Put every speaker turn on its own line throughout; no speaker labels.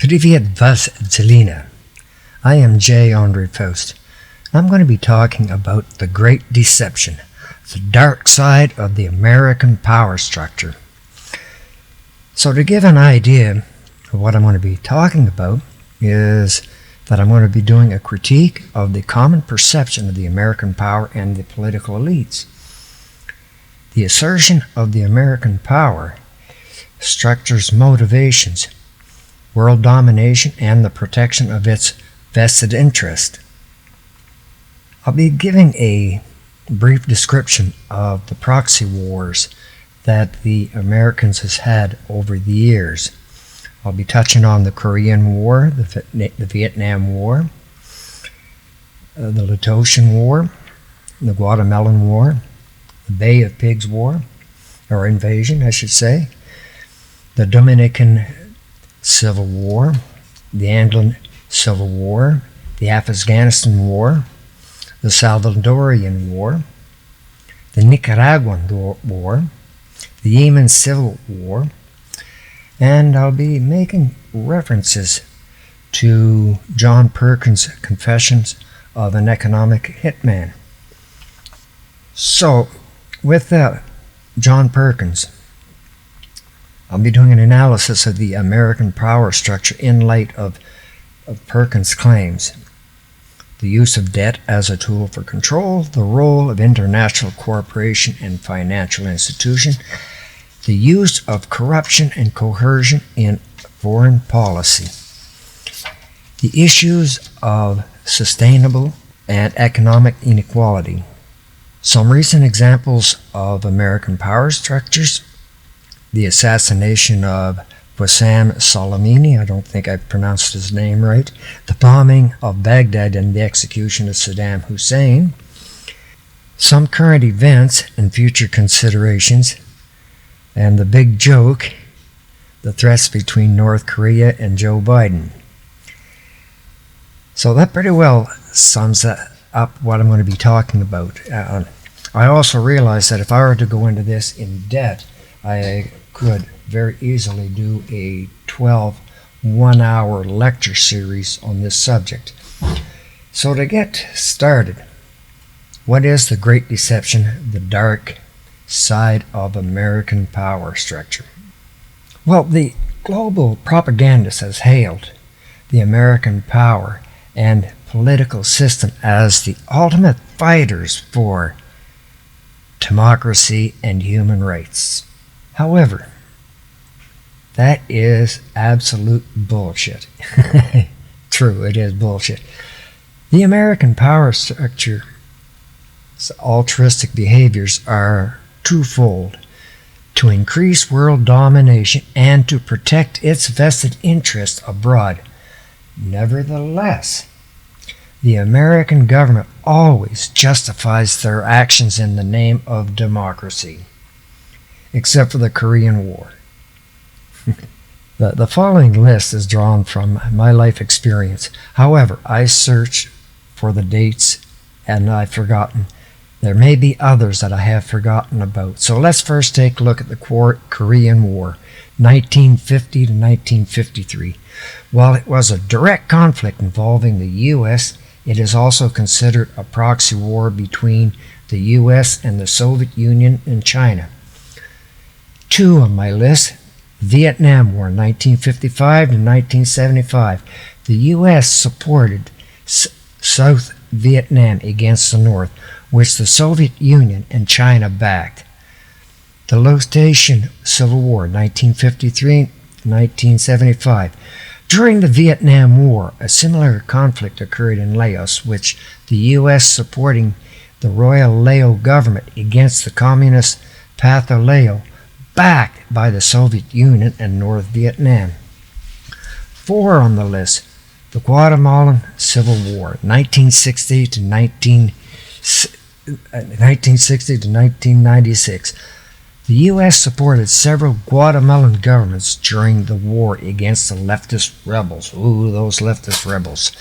Привет вас, Zelina. I am J. Andre Faust. I'm going to be talking about the Great Deception, the dark side of the American power structure. So to give an idea of what I'm going to be talking about is that I'm going to be doing a critique of the common perception of the American power and the political elites. The assertion of the American power structure's motivations, world domination, and the protection of its vested interest. I'll be giving a brief description of the proxy wars that the Americans has had over the years. I'll be touching on the Korean War, the Vietnam War, the Latosian War, the Guatemalan War, the Bay of Pigs War, or invasion, I should say, the Dominican Civil War, the Angolan Civil War, the Afghanistan War, the Salvadorian War, the Nicaraguan War, the Yemen Civil War, and I'll be making references to John Perkins' Confessions of an Economic Hitman. So, with John Perkins, I'll be doing an analysis of the American power structure in light of Perkins' claims. The use of debt as a tool for control, the role of international cooperation and financial institutions, the use of corruption and coercion in foreign policy, the issues of sustainable and economic inequality. Some recent examples of American power structures: the assassination of Qasem Soleimani, I don't think I pronounced his name right, the bombing of Baghdad and the execution of Saddam Hussein, some current events and future considerations, and the big joke, the threats between North Korea and Joe Biden. So that pretty well sums up what I'm going to be talking about. I also realized that if I were to go into this in depth, I could very easily do a 12 one-hour lecture series on this subject. So to get started, what is the Great Deception, the dark side of American power structure? Well, the global propagandist has hailed the American power and political system as the ultimate fighters for democracy and human rights. However, that is absolute bullshit. True, it is bullshit. The American power structure's altruistic behaviors are twofold: to increase world domination and to protect its vested interests abroad. Nevertheless, the American government always justifies their actions in the name of democracy, except for the Korean War. The following list is drawn from my life experience. However, I searched for the dates and I've forgotten. There may be others that I have forgotten about. So let's first take a look at the Korean War, 1950 to 1953. While it was a direct conflict involving the U.S., it is also considered a proxy war between the U.S. and the Soviet Union and China. Two on my list: Vietnam War, 1955 to 1975. The U.S. supported South Vietnam against the North, which the Soviet Union and China backed. The Laotian Civil War, 1953 to 1975. During the Vietnam War, a similar conflict occurred in Laos, which the U.S. supporting the Royal Lao government against the communist Patho Lao, backed by the Soviet Union and North Vietnam. Four on the list: the Guatemalan Civil War, 1960 to 1996. The U.S. supported several Guatemalan governments during the war against the leftist rebels. Ooh, those leftist rebels.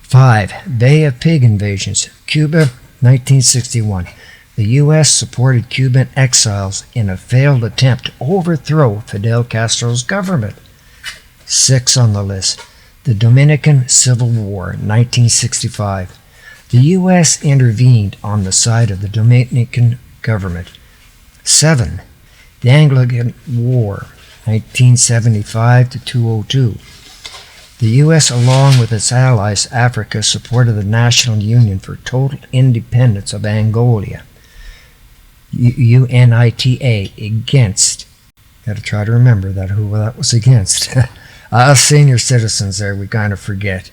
5. Bay of Pig invasions, Cuba, 1961. The U.S. supported Cuban exiles in a failed attempt to overthrow Fidel Castro's government. 6 on the list, the Dominican Civil War, 1965. The U.S. intervened on the side of the Dominican government. 7. The Anglican War, 1975 to 202. The U.S., along with its allies, Africa, supported the National Union for Total Independence of Angola, UNITA, against. Got to try to remember that who that was against. Us senior citizens there, we kind of forget.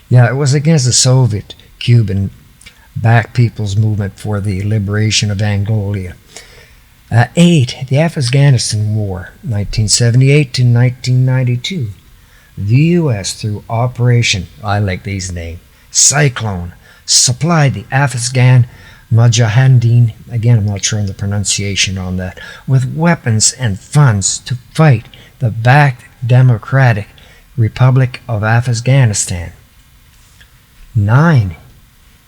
Yeah, it was against the Soviet Cuban Black People's Movement for the Liberation of Angola. 8. The Afghanistan War, 1978 to 1992. The U.S., through Operation, I like these names, Cyclone, supplied the Afghan Mujahideen, again I'm not sure on the pronunciation on that, with weapons and funds to fight the backed Democratic Republic of Afghanistan. 9.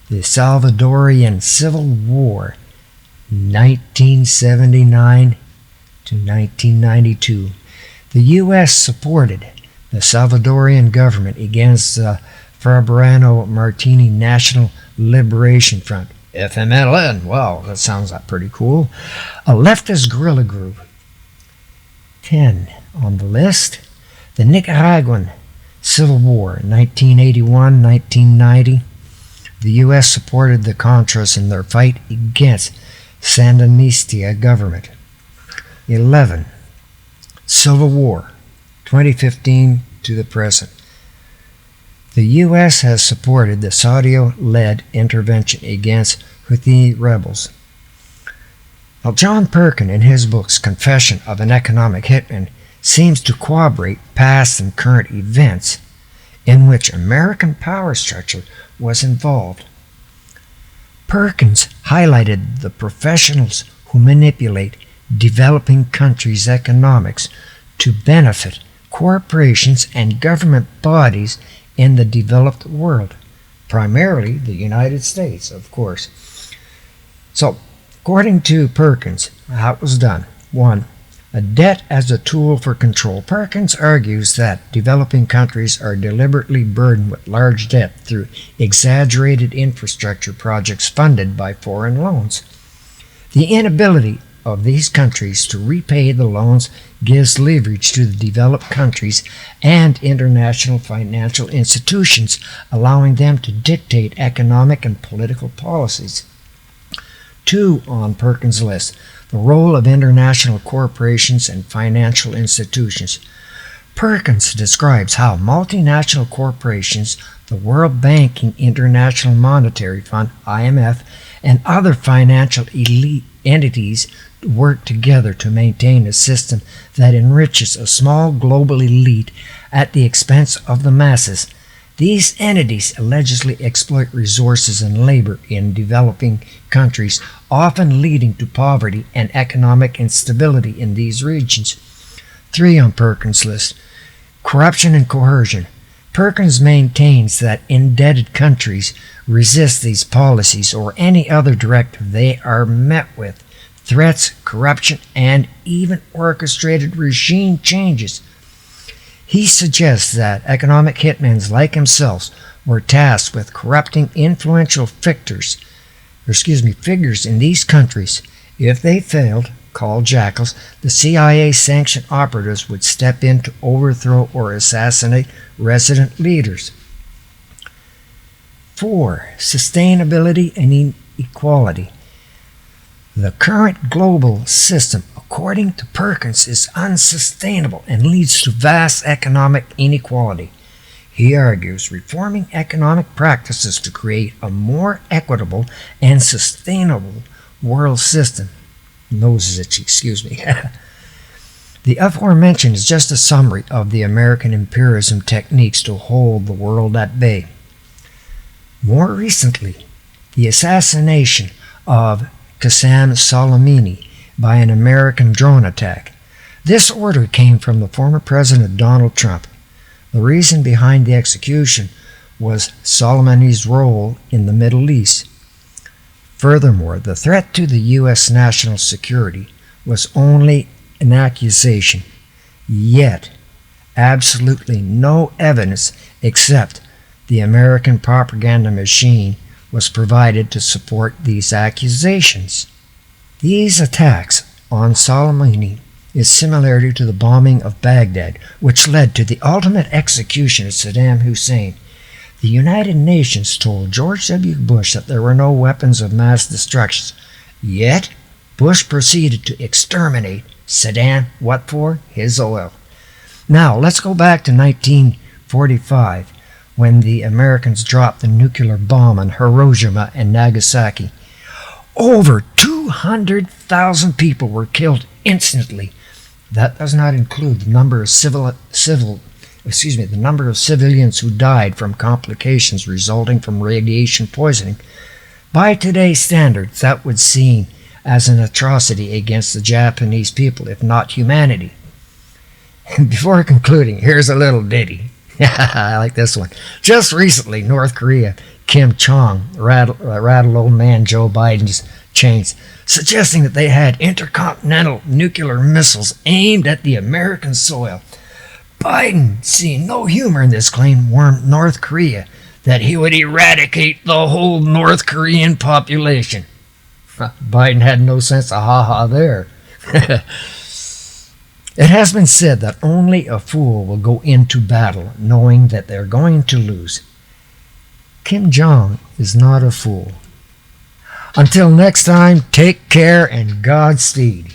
The Salvadorian Civil War, 1979 to 1992. The U.S. supported the Salvadorian government against the Fabriano Martini National Liberation Front, FMLN. Wow, that sounds like pretty cool. A leftist guerrilla group. 10 on the list, the Nicaraguan Civil War, 1981-1990. The U.S. supported the Contras in their fight against Sandinista government. 11. Civil War, 2015 to the present. The U.S. has supported the Saudi-led intervention against Houthi rebels. Now, John Perkin, in his books Confession of an Economic Hitman, seems to corroborate past and current events in which American power structure was involved. Perkins highlighted the professionals who manipulate developing countries' economics to benefit corporations and government bodies in the developed world, primarily the United States, of course. So, according to Perkins, how it was done. 1. A debt as a tool for control. Perkins argues that developing countries are deliberately burdened with large debt through exaggerated infrastructure projects funded by foreign loans. The inability of these countries to repay the loans gives leverage to the developed countries and international financial institutions, allowing them to dictate economic and political policies. 2 on Perkins' list, the role of international corporations and financial institutions. Perkins describes how multinational corporations, the World Banking International Monetary Fund, IMF, and other financial elite entities work together to maintain a system that enriches a small global elite at the expense of the masses. These entities allegedly exploit resources and labor in developing countries, often leading to poverty and economic instability in these regions. 3 on Perkins' list, corruption and coercion. Perkins maintains that indebted countries resist these policies or any other directive they are met with threats, corruption, and even orchestrated regime changes. He suggests that economic hitmen like himself were tasked with corrupting influential figures in these countries. If they failed, called jackals, the CIA-sanctioned operatives would step in to overthrow or assassinate resident leaders. 4. Sustainability and inequality. The current global system, according to Perkins, is unsustainable and leads to vast economic inequality. He argues reforming economic practices to create a more equitable and sustainable world system. Nose itchy, excuse me. The aforementioned is just a summary of the American imperialism techniques to hold the world at bay. More recently, the assassination of Qasem Soleimani by an American drone attack. This order came from the former President Donald Trump. The reason behind the execution was Soleimani's role in the Middle East. Furthermore, the threat to the U.S. national security was only an accusation, yet Absolutely no evidence except the American propaganda machine was provided to support these accusations. These attacks on Soleimani is similar to the bombing of Baghdad, which led to the ultimate execution of Saddam Hussein. The United Nations told George W. Bush that there were no weapons of mass destruction. Yet, Bush proceeded to exterminate Saddam. What for? His oil. Now, let's go back to 1945, when the Americans dropped the nuclear bomb on Hiroshima and Nagasaki. Over 200,000 people were killed instantly. That does not include the number of the number of civilians who died from complications resulting from radiation poisoning. By today's standards, that would seem as an atrocity against the Japanese people, if not humanity. And before concluding, here's a little ditty. I like this one. Just recently, North Korea, Kim Jong rattled old man Joe Biden's chains, suggesting that they had intercontinental nuclear missiles aimed at the American soil. Biden, seeing no humor in this claim, warned North Korea that he would eradicate the whole North Korean population. Biden had no sense of ha-ha there. It has been said that only a fool will go into battle knowing that they're going to lose. Kim Jong is not a fool. Until next time, take care and Godspeed.